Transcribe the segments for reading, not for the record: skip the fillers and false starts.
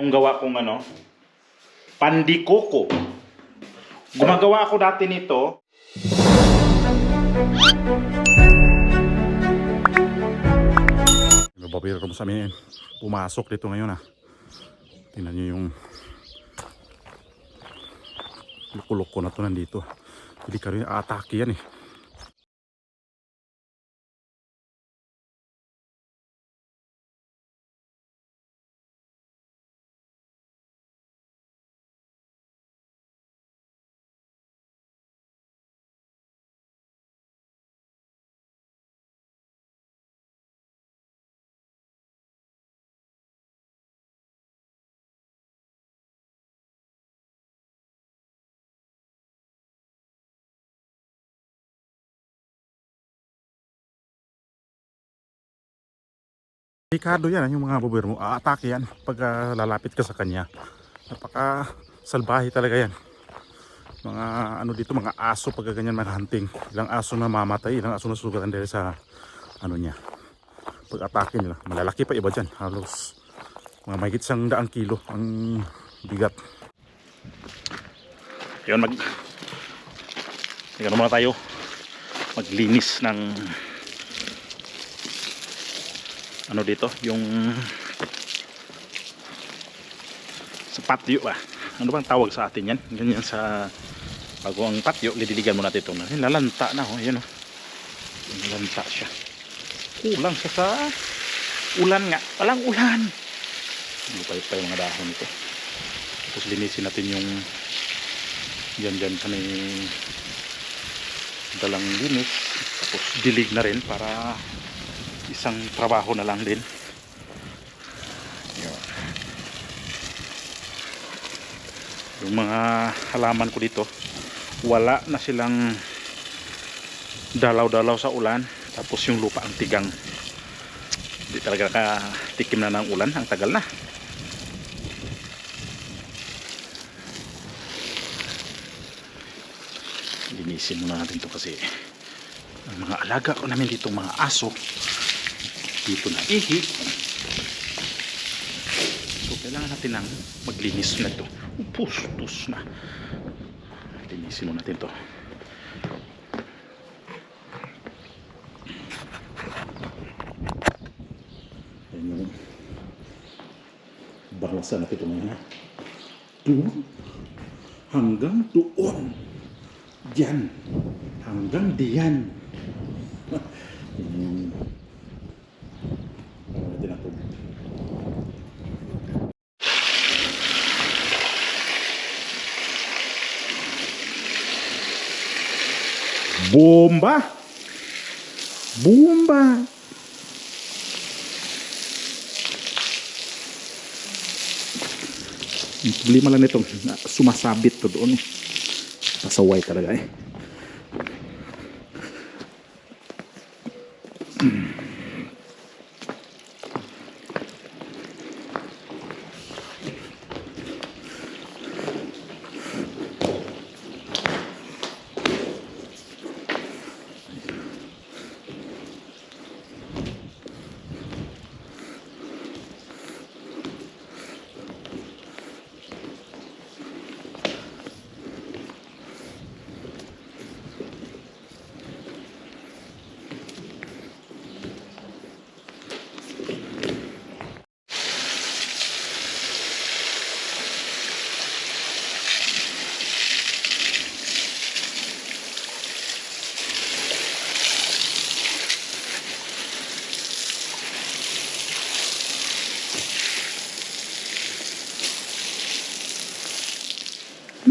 Yung gawa kong pandikoko. Gumagawa ako dati nito. Babiro mo sa amin. Pumasok dito ngayon Tingnan nyo yung lukulok ko na to nandito. Hindi ka rin atake yan Delikado yan yung mga bubir mo. Aatake yan pag lalapit ka sa kanya. Napaka salbahe talaga yan. Mga dito, mga aso pag ganyan mga hunting. Ilang aso na mamatay, ilang aso na sugatan dahil sa niya. Pag atake nila, malalaki pa iba dyan. Halos mga mahigit 100 kilo ang bigat. Yun, muna tayo maglinis ng dito, yung sa patio ano bang tawag sa atin yan? Ganyan sa bago ang patio, lidiligan mo natin ito. Lalanta na yun lalanta siya. Kulang siya sa ulan nga. Walang ulan. Lupay-pay mga dahon ito. Tapos linisin natin yung dyan sa may dalang linis. Tapos dilig na rin para isang trabaho na lang din. Yung mga halaman ko dito, wala na silang dalaw-dalaw sa ulan. Tapos yung lupa ang tigang. Hindi talaga katikim na ng ulan. Ang tagal na. Linisin muna natin to kasi ang mga alaga ko namin dito, mga aso dito na ihi. So kailangan natin ng maglinis na ito. Pustos na. Linisin mo natin to. Ayan yung baklasan natin ito ngayon doon hanggang doon. Diyan hanggang diyan. Bomba! Bomba! Yung problema lang nito, sumasabit to doon pasaway talaga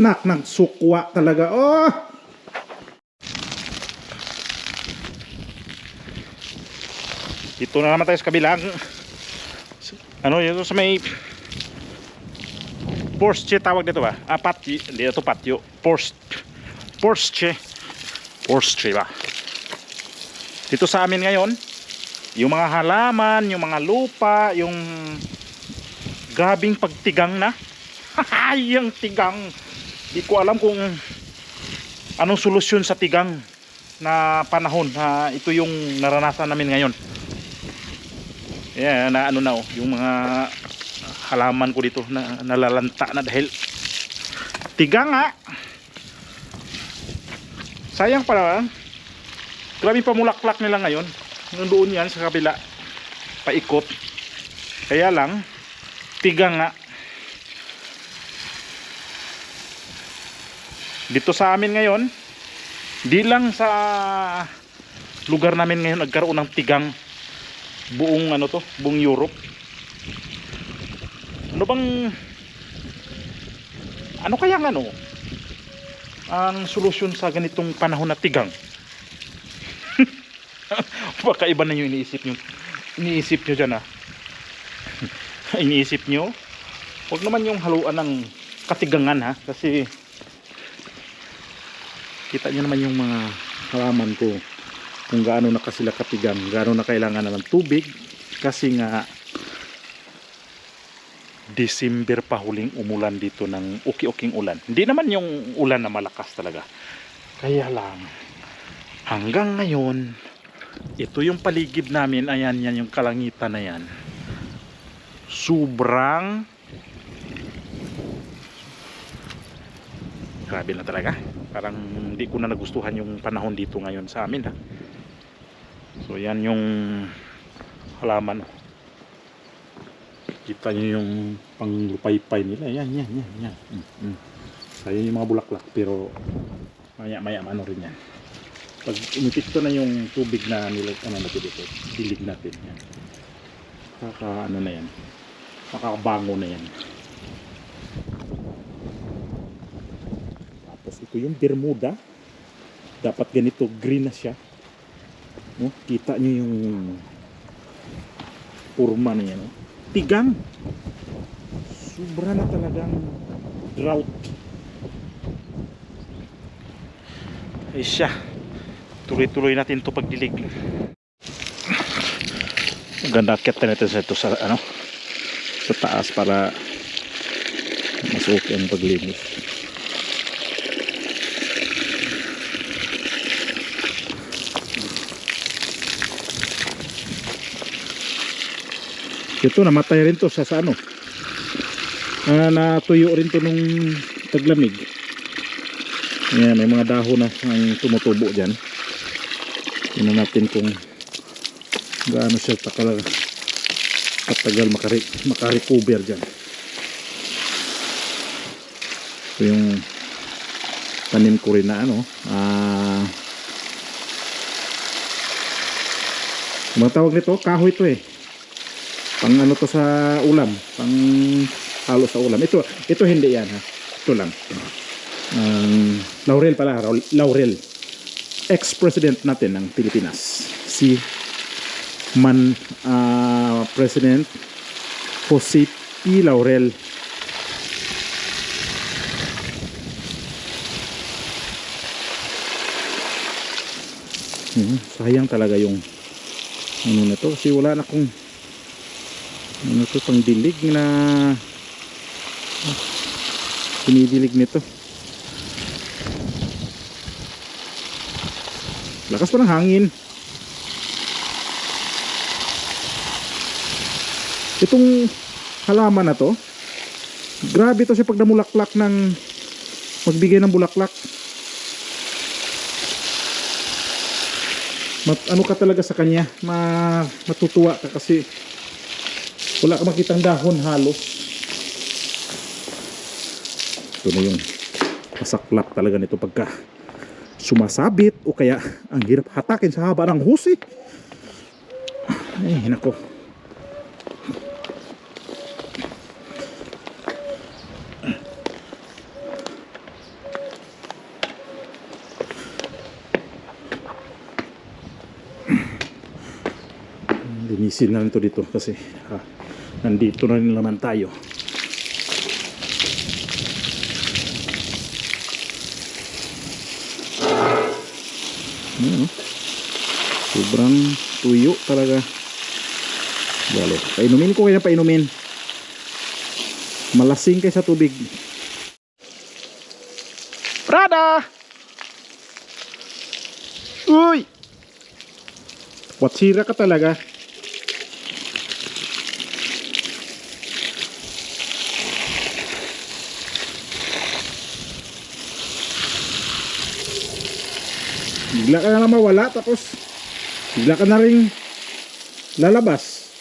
Nak sukwa talaga. Ito na naman tayo sa kabilang yun sa may Porsche tawag dito ba? Patio. Hindi ito patio. Porsche ba? Dito sa amin ngayon, yung mga halaman, yung mga lupa, yung grabing pagtigang na. Yung tigang. Di ko alam kung anong solusyon sa tigang na panahon. Ito yung naranasan namin ngayon. Yan, yung mga halaman ko dito na nalalanta na dahil tiga nga. Sayang pala. Grabe pamulaklak nila ngayon. Nandoon yan sa kabila. Paikot. Kaya lang tiga nga. Dito sa amin ngayon, di lang sa lugar namin ngayon nagkaroon ng tigang buong buong Europe. Ano kaya ang solusyon sa ganitong panahon na tigang? Baka iba na yung iniisip nyo dyan iniisip nyo, huwag naman yung haluan ng katigangan kasi kita nyo naman yung mga halaman ko kung gaano na sila katigang, gaano na kailangan ng tubig, kasi nga December pa huling umulan dito ng uki-uking ulan. Hindi naman yung ulan na malakas talaga, kaya lang hanggang ngayon ito yung paligid namin, ayan yan yung kalangitan na yan, sobrang grabe na talaga. Parang hindi ko na nagustuhan yung panahon dito ngayon sa amin So yan yung halaman. Kita nyo yung panglupaypay nila. Yan. Sayang yung mga bulaklak, pero maya rin yan. Pag inipit ko na yung tubig na natin dito, dilig natin yan. Na yan, makakabango na yan. Tapos ito yung Bermuda, dapat ganito green na siya. Kita nyo yung purma na yan. Tigang, sobra na talagang drought. Ay siya, tuloy-tuloy natin ito pagdilig. Maganda akit natin sa ito sa taas para mas okay ang paglinis. Ito namatay rin to sa natuyo rin to nung taglamig. Ayan, may mga dahon na ang tumutubo dyan. Tingnan natin kung gaano siya katagal makarecover dyan. Ito yung tanim ko rin na mga tawag nito, kahoy ito pang to sa ulam, pang halo sa ulam. Ito hindi yan ito lang laurel pala, laurel. Ex-president natin ng Pilipinas, si President Jose P. Laurel. Sayang talaga yung na to, kasi wala na kung pang dilig na dinidilig nito. Lakas pa ng hangin. Itong halaman na to, grabe to siya pag namulaklak ng magbigay ng bulaklak. Ano ka talaga sa kanya, matutuwa ka kasi wala ka makitang dahon halos. Ito na yung masaklap talaga nito pagka sumasabit, o kaya ang hirap hatakin sa haba ng husi. Ay nako, linisin na ito dito kasi nandito na rin naman tayo. Sobrang tuyo talaga. Bale, painumin ko kaya painumin. Malasing kay sa tubig. Prada! Uy! Watsira ka talaga. Bigla ka na mawala, tapos bigla ka na rin lalabas.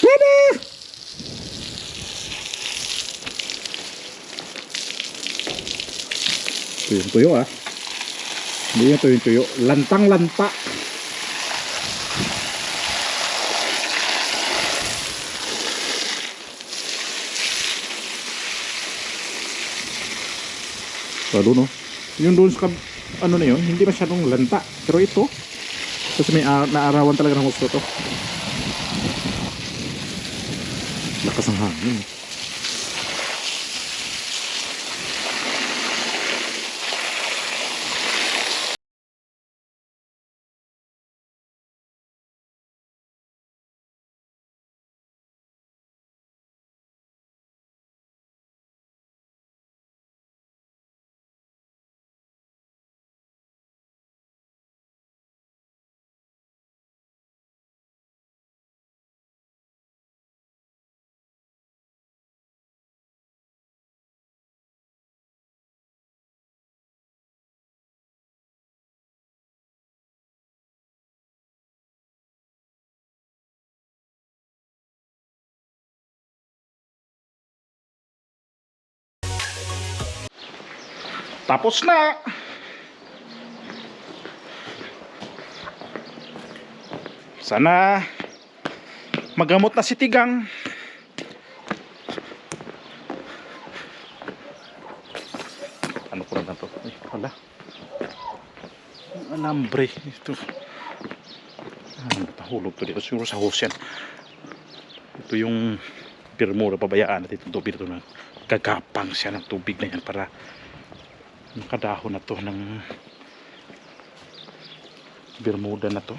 Pwede! Ito yung tuyo ah. Hindi yung tuyo. Lantang-lanta. Lalo no. Yung doon sa ano na yun, hindi masyadong lanta. Pero ito, kasi may naarawan talaga ng gusto to. Lakas ng hangin. Tapos na. Sana magamot na si Tigang. Ano ko na to? Ay, wala. Alambre ito. Nahulog to dito siguro sa hose yan. Ito yung Bermuda, pabayaan natin itong tubig ito na gagapang siya ng tubig na yan para nakadahon na to ng Bermuda na to.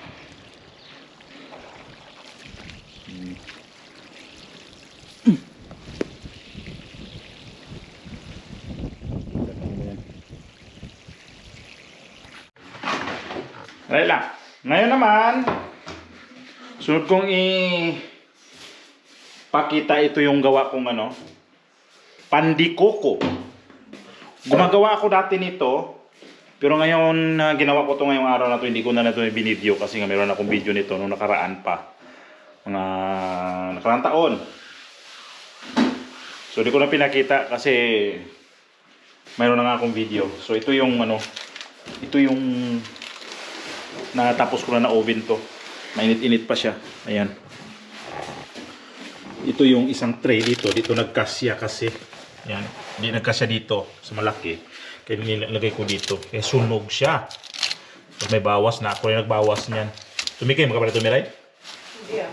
Ayun lang. Ngayon naman, sunod kong pakita ito yung gawa kong ano, pandikoko. Gumagawa ako dati nito, pero ngayon ginawa ko to ngayong araw na to, hindi ko na ito binideo kasi nga meron akong video nito nung nakaraan pa. Mga nakaraan taon. So hindi ko na pinakita kasi mayroon na nga akong video. So ito yung ano, ito yung natapos ko na oven to. Mainit-init pa siya. Ayan. Ito yung isang tray dito. Dito nagkasya kasi. Ayan. Hindi nagkasya dito sa malaki. Kaya nilagay ko dito. Kaya sunog siya. So may bawas na. Ako rin nagbawas niyan. Tumikim ka pala tumiray? Hindi ah.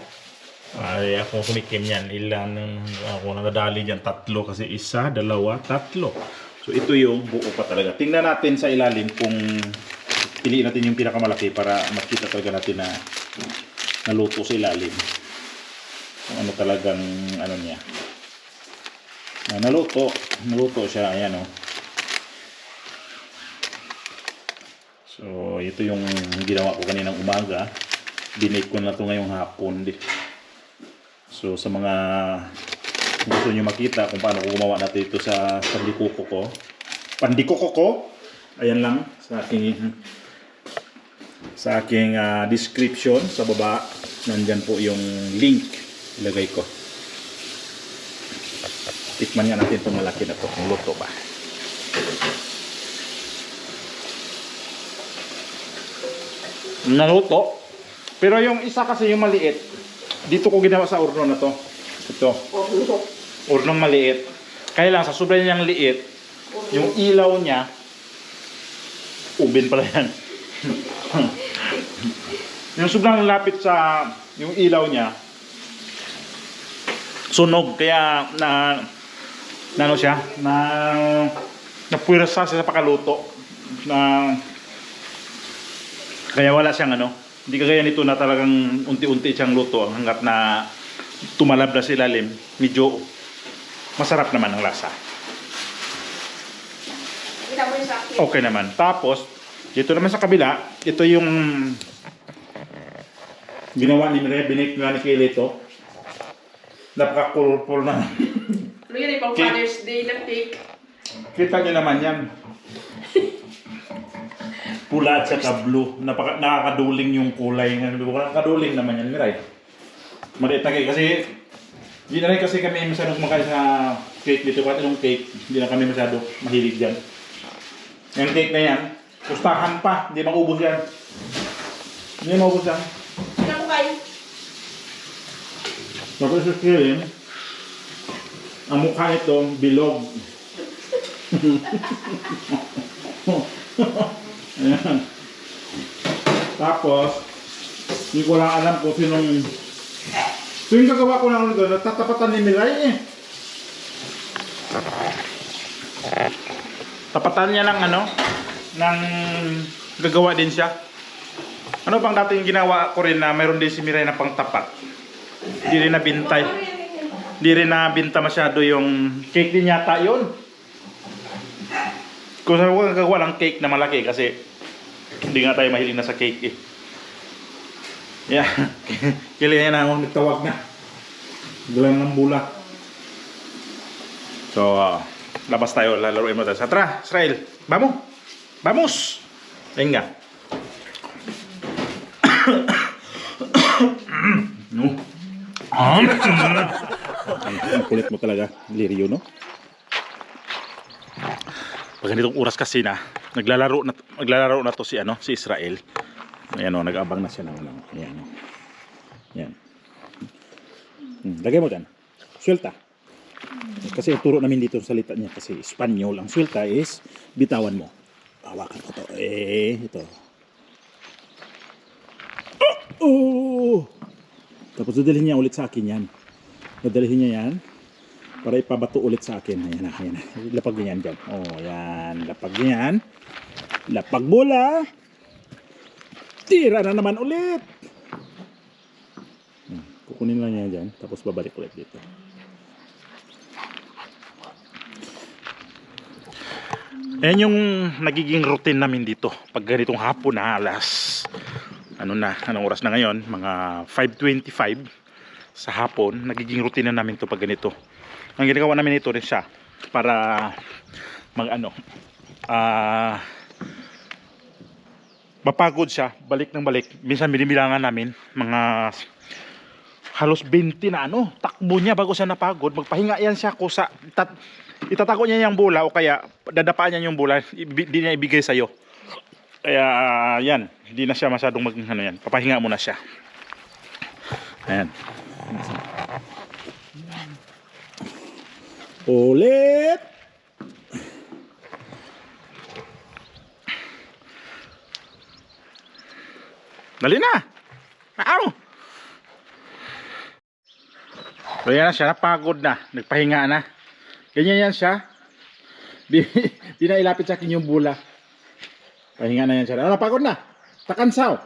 Ay, akong sumikim yan. Ilan ako nadali dyan. 3 kasi 1, 2, 3. So ito yung buo pa talaga. Tingnan natin sa ilalim kung piliin natin yung pinakamalaki para makita talaga natin na naluto sa ilalim. Kung ano talagang ano niya. Naluto siya. Ayan o. So ito yung ginawa ko kaninang umaga. Binake ko na ito ngayong hapon. So sa mga gusto nyo makita kung paano ko gumawa natin ito sa pandikoko ko. Pandikoko ko. Ayan lang sa aking description sa baba. Nandyan po yung link. Ilagay ko. Tikman nga natin itong malaki na ito. Kung luto ba. Naluto. Pero yung isa kasi yung maliit. Dito ko ginawa sa urno na to. Ito. Urnong maliit. Kaya lang sa sobrang niyang liit, yung ilaw niya, ubin pala yan. Yung sobrang lapit sa yung ilaw niya, sunog. Kaya ano siya, napwirsa siya sa pakaluto. Kaya wala siyang ano. Hindi kagaya nito na talagang unti-unti siyang luto hanggat na tumalab na sa ilalim. Medyo masarap naman ang lasa. Okay naman. Tapos, dito naman sa kabila, ito yung ginawa ni Mire, binake nga ni Kayla ito. Napaka-colorful na. Ano yan, pang Father's Day na cake. Kita niyo naman yan. Pula at saka blue. Nakakaduling yung kulay. Nakakaduling naman yan, Miray. Maliit na cake kasi hindi na rin kasi kami masyadong kumakain sa cake dito. Kahit yung cake, hindi na kami masyado mahilig dyan. Yung cake na yan, pustahan pa. Hindi maubos yan. Hindi maubos yan. Hindi mo kain. Tapos sa killing, ang mukha ito, bilog. Ayan. Tapos, hindi ko lang alam kung sinong... Tuwing gagawa ko lang ito, natatapatan ni Miray eh. Tapatan niya ng ano, ng gagawa din siya. Ano pang dati yung ginawa ko rin na mayroon din si Miray na pang tapat. Hindi rin nabintay. Hindi rin nabinta masyado yung cake din yata yun. Kung saan ko gagawa ng cake na malaki kasi hindi nga tayo mahilig na sa cake eh. Yeah. Kailangan na ako nagtawag na. Galang ng bula. So, labas tayo. Lalaroin mo tayo. Tara, Israel. Vamos. Vamos. Venga. No. Ang kulit mo talaga, Lirio, no? Pag ganitong oras kasi na, naglalaro na to si si Israel. Ayan o, nag-abang na siya ng ayan o. Ayan. Lagay mo dyan. Suelta. Kasi turo namin dito ang salita niya kasi Espanyol. Ang suelta is bitawan mo. Hawakan ko to. Ito. Oh! Tapos dadalhin niya ulit sa akin yan. Dadalhin niya yan para ipabato ulit sa akin. Ayan na, ayan na. Lapag niya yan dyan. Oh, yan. Lapag niya yan. Lapag bola. Tira na naman ulit. Kukunin lang niya dyan. Tapos babalik ulit dito. Ayan yung nagiging routine namin dito. Pag ganitong hapon na alas anong oras na ngayon? Mga 5:25 sa hapon. Nagiging routine na namin to pag ganito. Ang ginagawa namin ito rin siya para mapagod siya, balik ng balik. Minsan binibilangan namin mga halos 20 na takbo niya bago siya napagod. Magpahinga yan siya kusa. Itatako niya yung bola o kaya dadapaan niya yung bola, hindi niya ibigay sa'yo. Kaya yan, hindi na siya masyadong yan. Papahinga muna siya. Ayan. Ulit. Dali na. Aw. So yan na siya, napagod na, nagpahinga na. Ganyan yan siya. Di na ilapit sa akin yung bola. Pahinga na yan siya. Napagod na. Takansaw.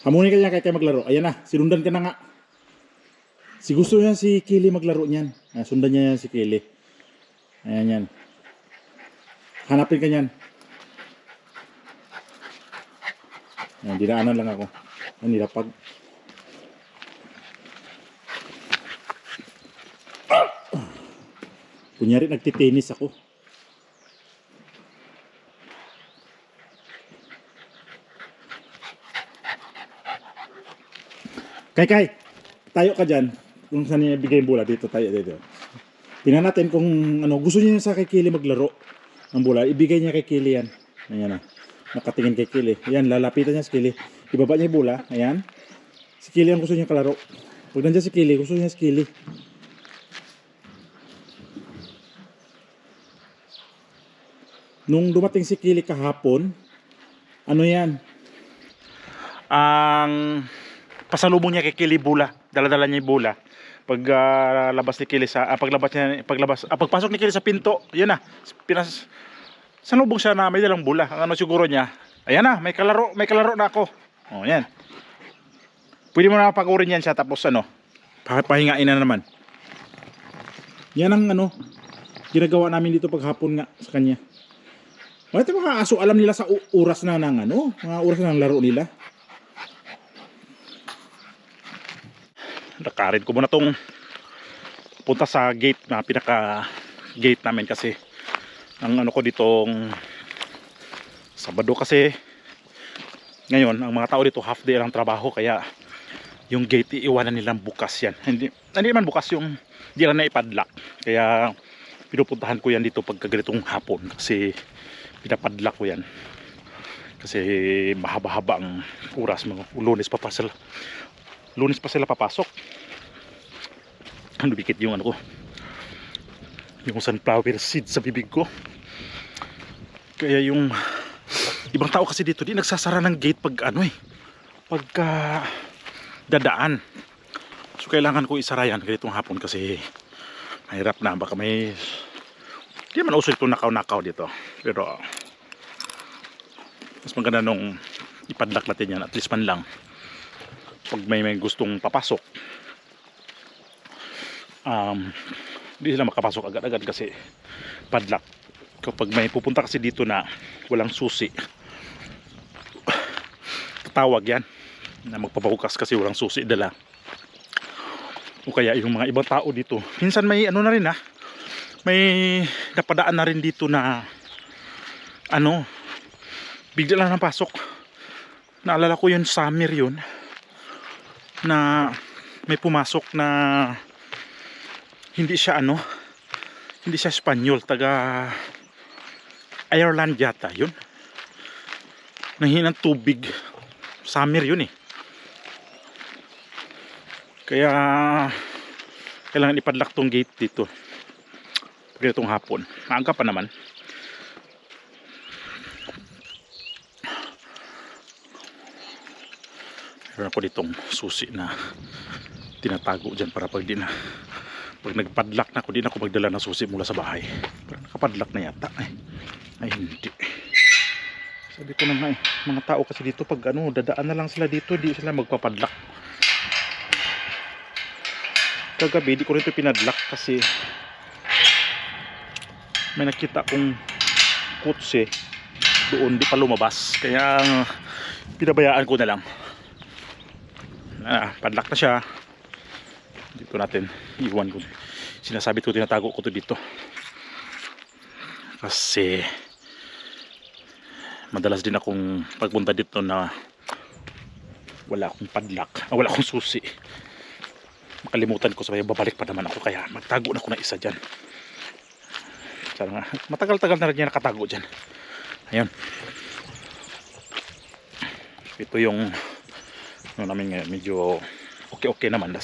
Hamunin ka niya kaya maglaro. Ayan na, sinundan ka na nga. Si gusto niya si Kili maglaro niyan. Sundan niya yan si Kili. Ayan yan. Hanapin ka niyan. Ayan, dinaanan lang ako. Ayan, nilapag. Kunyari nagtitenis ako. Kay, tayo ka dyan. Kung saan niya ibigay yung bola, dito tayo, dito. Tingnan natin kung gusto niya sa kay Kili maglaro ng bola. Ibigay niya kay Kili yan. Ayan na. Nakatingin kay Kili. Ayan, lalapitan niya si Kili. Ibaba niya yung bola. Ayan. Si Kili ang gusto niya kalaro. Pag nandiyan si Kili, gusto niya si Kili. Nung dumating si Kili kahapon, yan? Ang pasalubong niya kay Kili bola. Dala-dala niya yung bola. Pag labas ni Kili sa pagpasok ni Kili sa pinto, yun na. Salubong siya na may dalang bola. Ang siguro niya, ayan na, may kalaro na ako. Oh, yan. Pwede mo na pagurin yan siya tapos pahingain na naman. Yan ang ginagawa namin dito pag hapon nga sa kanya. Ito mga aso, alam nila sa oras na ng ano, mga oras na ng laro nila. Lakarin ko muna tong punta sa gate na pinaka gate namin kasi ang ano ko ditong Sabado kasi ngayon ang mga tao dito half day lang trabaho kaya yung gate iiwanan nilang bukas yan. Hindi man bukas yung hindi lang na ipadlock. Kaya pinupuntahan ko yan dito pagka ganitong hapon kasi pinapadlock ko yan. Kasi mahaba-haba ang oras, mga Lunes pa sila papasok. Ano dikit yung ano ko, yung sunflower seed sa bibig ko. Kaya yung ibang tao kasi dito di nagsasara ng gate pag ano pagka dadaan. So kailangan ko isara yan ganitong hapon kasi mahirap na, baka may di man uso itong nakaw-nakaw dito. Pero mas maganda nung ipadlock natin yan, at least man lang pag may gustong papasok hindi sila makapasok agad-agad kasi padlock. Kapag may pupunta kasi dito na walang susi, tatawag yan na magpapabukas kasi walang susi dala. O kaya yung mga ibang tao dito minsan may ano na rin may napadaan na rin dito na ano bigla lang napasok. Naalala ko yun summer yun na may pumasok na hindi siya Espanyol, taga Ireland yata yun. Nanghingi ng tubig, summer yun kaya kailangan ipadlock tong gate dito pag itong hapon. Maaga pa naman. Meron ako ditong susi na tinatago dyan para pag nagpadlock na ako, di na ako magdala ng susi mula sa bahay. Pero nakapadlock na yata ay hindi. Sabi ko na nga mga tao kasi dito pag dadaan na lang sila dito, di sila magpapadlock. Kagabi di ko rin ito pinadlock kasi may nakita kong kotse doon, di pa lumabas, kaya pinabayaan ko na lang. Padlock na siya. Dito natin iwan ko, sinasabi ko tinatago ko to dito kasi madalas din akong pagpunta dito na wala akong padlock, wala akong susi, makalimutan ko, sabay babalik pa naman ako, kaya magtago na ako na isa dyan. Sana matagal-tagal na rin yan nakatago dyan. Ayun, ito yung ano namin ngayon, medyo okay naman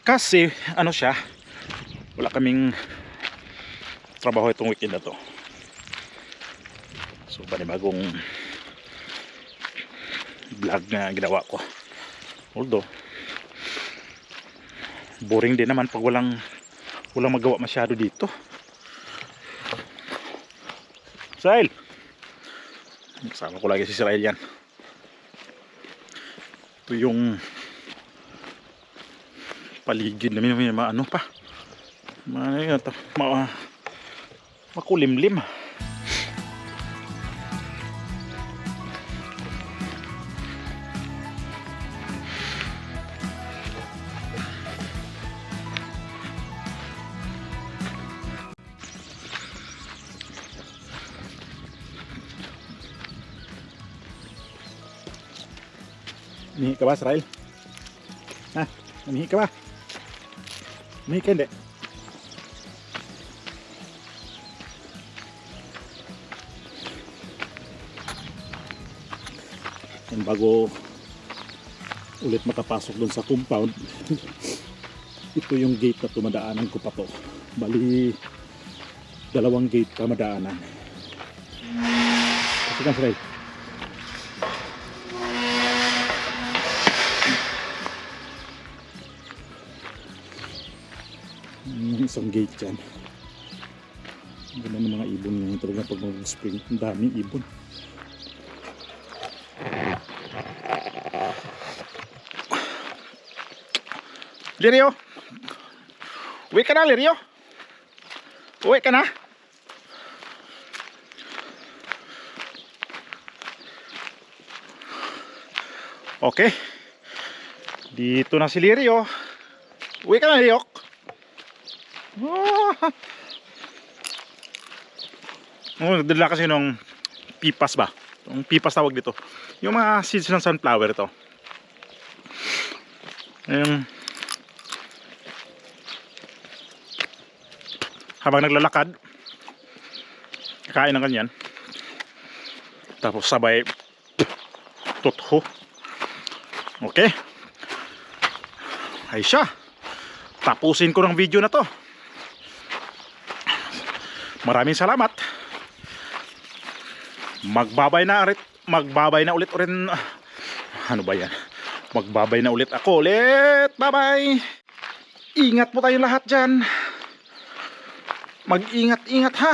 kasi ano siya, wala kaming trabaho itong weekend na to. So panibagong vlog na ginawa ko, although boring din naman pag walang magawa masyado dito. Israel, kasama ko lagi si Israel yan. Ito yung paligid namin, may ano pa, makulimlim. Umihi ka ba, Israel? Umihi ka ba? Umihi ka hindi? Yan, bago ulit makapasok dun sa compound ito yung gate na tumadaanan ko pa to. Bali 2 gate pa madaanan. Kasi ka, Israel? Isang gate dyan. Ang ganda ng mga ibon ngayon talaga pag mag-spring. Ang daming ibon. Lirio, uwi ka na, Lirio. Uwi ka na. Okay. Dito na si Lirio. Uwi ka na, Liok. Nagdala kasi nung pipas ba? Yung pipas tawag dito. Yung mga seeds ng sunflower ito. Habang naglalakad, kakain ng ganyan. Tapos sabay tutho. Okay. Ay siya. Tapusin ko ng video na to. Maraming salamat. Magbabay na ulit rin. Ano ba yan? Magbabay na ulit ako ulit. Bye bye. Ingat po tayong lahat dyan. Mag-ingat-ingat ha.